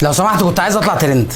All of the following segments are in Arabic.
لو سمحت كنت عايز اطلع ترند.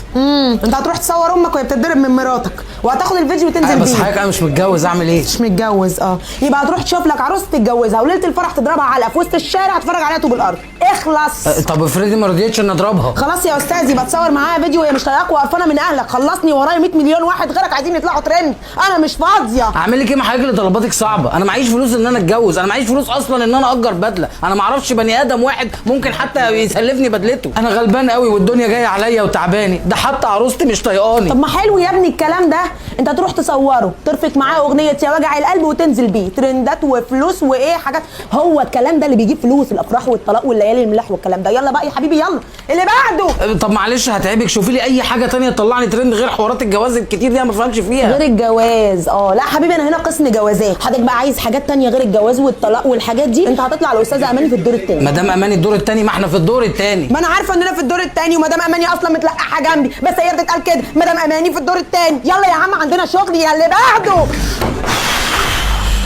انت هتروح تصور امك وهي بتتضرب من مراتك وهتاخد الفيديو وتنزل بيه. بس حضرتك انا مش متجوز، اعمل ايه؟ مش متجوز يبقى هتروح تشوف لك عروسه تتجوزها وليله الفرح تضربها علقه في وسط الشارع تتفرج عليها طوب الارض. اخلص. طب افرضي ما رضيتش ان اضربها؟ خلاص يا استاذ يبقى تصور معايا فيديو وهي مش طايقاك وقرفانه من اهلك. خلصني ورايا 100 مليون واحد غيرك عايزين يطلعوا ترند، انا مش فاضيه. اعمل لك ايه؟ ما حضرتك اللي طلباتك صعبه، انا معيش فلوس ان انا اتجوز، انا معيش فلوس اصلا ان انا اجر بدله، انا ما اعرفش بني ادم واحد ممكن حتى يسلفني بدلته، انا غلبان قوي والدنيا جايه عليا وتعباني، ده حتى عروستي مش طايقاني. طب ما حلو يا ابني الكلام ده، انت تروح تصوره ترفق معاه اغنيه يا وجع القلب وتنزل بيه ترندات وفلوس وايه حاجات. هو الكلام ده اللي بيجيب فلوس، الافراح والطلاق والليالي الملاح والكلام ده. يلا بقى يا حبيبي يلا اللي بعده. طب معلش هتعبك، شوفي لي اي حاجه تانية تطلعني ترند غير حوارات الجواز الكتير دي، انا ما بفهمش فيها. غير الجواز لا حبيبي انا هنا قسم جوازات. حضرتك بقى عايز حاجات تانية غير الجواز والطلاق والحاجات دي، انت هتطلع الاستاذه اماني في الدور الثاني. مدام اماني الدور الثاني؟ ما احنا في الدور الثاني. ما انا عارفه اننا في الدور الثاني ومدام اماني اصلا متلقحه جنبي، بس هي بتتقال كده مدام اماني في الدور الثاني. يلا يا عم عندنا شغل يا اللي بعده.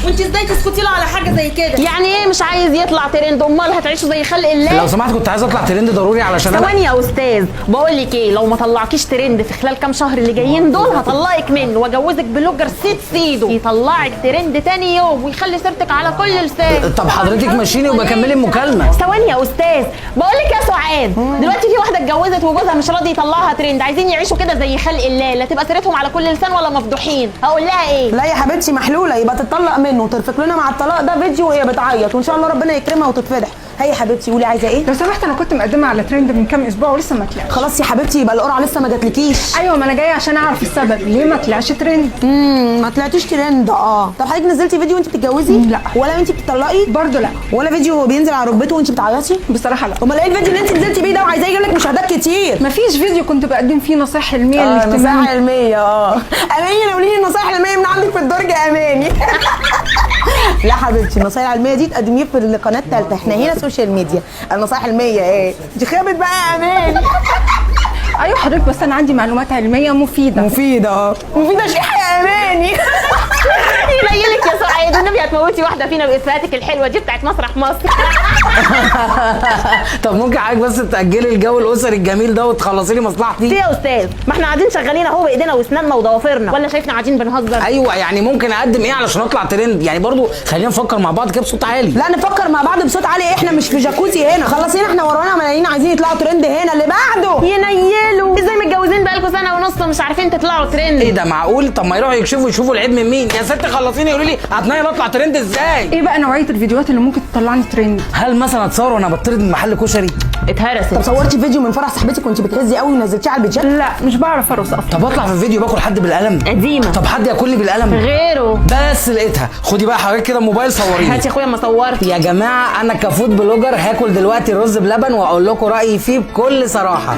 وانت ازاي تسكتي له على حاجه زي كده؟ يعني ايه مش عايز يطلع ترند؟ امال هتعيشوا زي خلق الله؟ لو سمحت كنت عايز اطلع ترند ضروري علشان ثواني يا استاذ، بقول لك ايه، لو ما طلعكيش ترند في خلال كام شهر اللي جايين دول هطلقك منه واجوزك بلوجر سيد سيدو يطلعك ترند تاني يوم ويخلي سيرتك على كل لسان. طب حضرتك ماشيني وبكملي المكالمه. ثواني يا استاذ، بقول لك يا سعاد، دلوقتي في واحده اتجوزت وجوزها مش راضي يطلعها ترند، عايزين يعيشوا كده زي خلق الله، لا تبقى سيرتهم على كل لسان ولا مفضوحين، هقول لها ايه؟ لا يا حبيبتي محلوله، يبقى تتطلق منه وترفق لنا مع الطلاق ده فيديو وهي بتعيط وان شاء الله ربنا يكرمها وتتفضح. هي يا حبيبتي قولي عايزه ايه؟ لو سمحت انا كنت مقدمه على ترند من كام اسبوع ولسه ما طلعش. خلاص يا حبيبتي يبقى القرعه لسه ما جاتلكيش. ايوه ما انا جايه عشان اعرف السبب ليه ما طلعش ترند. ما طلعتيش ترند. طب حضرتك نزلتي فيديو وانت بتتجوزي؟ لا. ولا وانت بتطلقي؟ برضه لا. ولا فيديو هو بينزل على ركبته وانت بتعيطي؟ بصراحه لا. امال ايه الفيديو اللي انت نزلتي بيه ده وعايزاه يجيب لك مشاهدات كتير؟ مفيش فيديو كنت بقدم فيه نصائح علميه للاهتمام. نصائح علميه. اماني قولي لي النصائح العلميه من عندك في الدرج يا اماني. لا حبيبتي النصائح العلميه دي تقدميه في القناه الثالثه، احنا هنا سوشيال ميديا. النصائح العلميه ايه؟ دي خيبت بقى يا اماني. ايوه حضرتك بس انا عندي معلومات علميه مفيده. مفيده شيحه يا اماني. يليلك يا سعاد النبي هتموتي واحده فينا بافيهاتك الحلوه دي بتاعت مسرح مصر. طب ممكن حضرتك بس تاجلي الجو الاسري الجميل ده وتخلصي لي مصلحتي؟ ليه يا استاذ؟ ما احنا قاعدين شغالين اهو بايدينا واسناننا وضوافرنا، ولا شايفنا قاعدين بنهزر؟ ايوه يعني ممكن اقدم ايه علشان اطلع ترند؟ يعني برضو خلينا نفكر مع بعض كده بصوت عالي. لا نفكر مع بعض بصوت عالي، احنا مش في جاكوزي هنا. خلصينا احنا ورانا ملايين عايزين يطلعوا ترند هنا. اللي بعده. ينيلوا ازاي متجوزين بقالكم سنه ونص مش عارفين تطلعوا ترند؟ ايه ده معقول؟ طب ما يروحوا يشوفوا العيب من مين؟ يا ست خلصيني قولي لي هتنيل اطلع ترند ازاي؟ ايه بقى نوعيه الفيديوهات اللي ممكن تطلعني ترند؟ هل مثلا اتصور وانا بطرد من محل كشري؟ اتهرست. طب صورتي فيديو من فرح صاحبتك وانت بتهزي قوي ونزلتيه على البيتشات؟ لا مش بعرف ارقص اصلا. طب اطلع في فيديو باكل حد بالقلم؟ قديمه. طب حد ياكلني بالقلم؟ غيره. بس لقيتها. خدي بقى حضرتك كده الموبايل صوريني. هات يا اخويا ما صورت. يا جماعه انا كفود بلوجر هاكل دلوقتي رز بلبن واقول لكم رايي فيه بكل صراحه.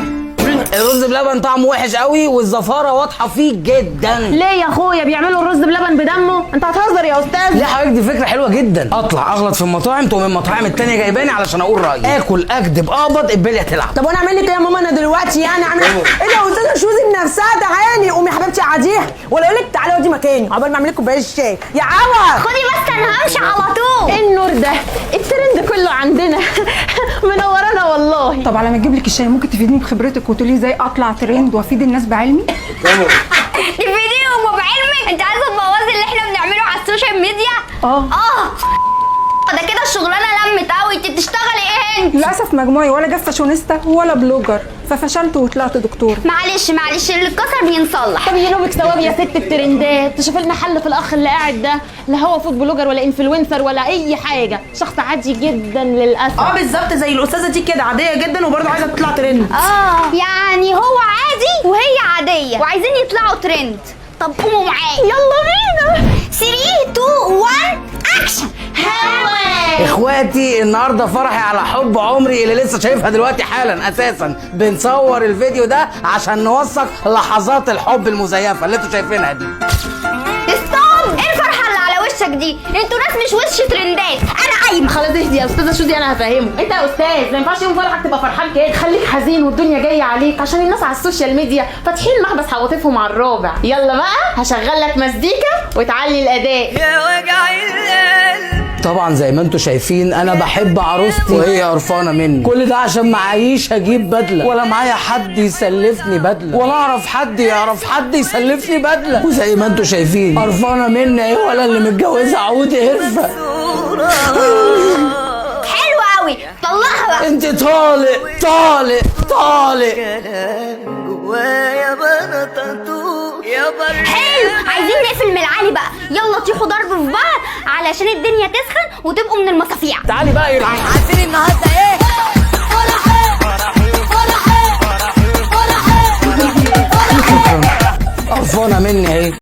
الرز بلبن طعمه وحش قوي والزفاره واضحه فيه جدا. ليه يا اخويا بيعملوا الرز بلبن بدمه؟ انت هتهزر يا استاذ. ليه حضرتك؟ دي فكره حلوه جدا. اطلع اغلط في المطاعم تقوم المطاعم التانيه جايباني علشان اقول رايي. اكل اكدب اقبض البليه تلعب. طب وانا اعمل لك ايه يا ماما انا دلوقتي؟ يعني اعمل ايه يا استاذه شوزي بنفسها؟ تعالي قومي يا حبيبتي قعديها ولا اقول لك تعالي اقعدي مكاني عقبال ما اعمل لك كوبايه الشاي. يا عوا خدي بس انا همشي على طول. ايه النور ده؟ الترند كله عندنا. منورانا والله. طب على ما اجيب لك الشاي ممكن تفيديني بخبرتك وتقولي ازاي اطلع ترند وافيد الناس بعلمي؟ تفيديهم وبعلمك؟ انت عايزه تبوظي اللي احنا بنعمله على السوشيال ميديا؟ ده كده الشغلانه لمت قوي. انت بتشتغلي ايه انت؟ للاسف مجموعي ولا جاب فاشونيستا ولا بلوجر ففشلت وطلعت دكتور. معلش اللي اتكسر بينصلح. طب ينوبك ثواب يا ست الترندات، تشوف لنا حل في الاخ اللي قاعد ده، لا هو فود بلوجر ولا انفلونسر ولا اي حاجه، شخص عادي جدا للاسف. بالظبط زي الاستاذه دي كده عاديه جدا وبرضه عايزه تطلع ترند. يعني هو عادي وهي عاديه وعايزين يطلعوا ترند. طب قوموا معايا يلا بينا. 3 2 1 اكشن. اخواتي النهارده فرحي على حب عمري اللي لسه شايفها دلوقتي حالا. اساسا بنصور الفيديو ده عشان نوثق لحظات الحب المزيفه اللي انتوا شايفينها دي. ستوب. ايه الفرحه اللي على وشك دي؟ انتوا ناس مش وش ترندات. انا قايمه. خلاص اهدي يا استاذه شوزي انا هفهمه. انت يا استاذ ما ينفعش يوم فرحك تبقى فرحان كده، خليك حزين والدنيا جايه عليك عشان الناس على السوشيال ميديا فاتحين محبس عواطفهم على الرابع. يلا بقى هشغل لك مزيكا وتعلي الاداء. يا وجع القلب طبعا زي ما انتم شايفين انا بحب عروستي وهي قرفانه مني. كل ده عشان معيش اجيب بدله، ولا معايا حد يسلفني بدله، ولا اعرف حد يعرف حد يسلفني بدله. وزي ما انتم شايفين قرفانه مني ايه، ولا اللي متجوزه عودي هرفه. حلو قوي، طلعها بقى. انت طالق طالق طالق. حلو، عايزين نقفل من العالي بقى. يلا طيحوا ضرب في بعض علشان الدنيا تسخن وتبقوا من المصافيع. تعالي بقى يلعب. عارفين النهارده ايه؟ قرفانه مني اهي.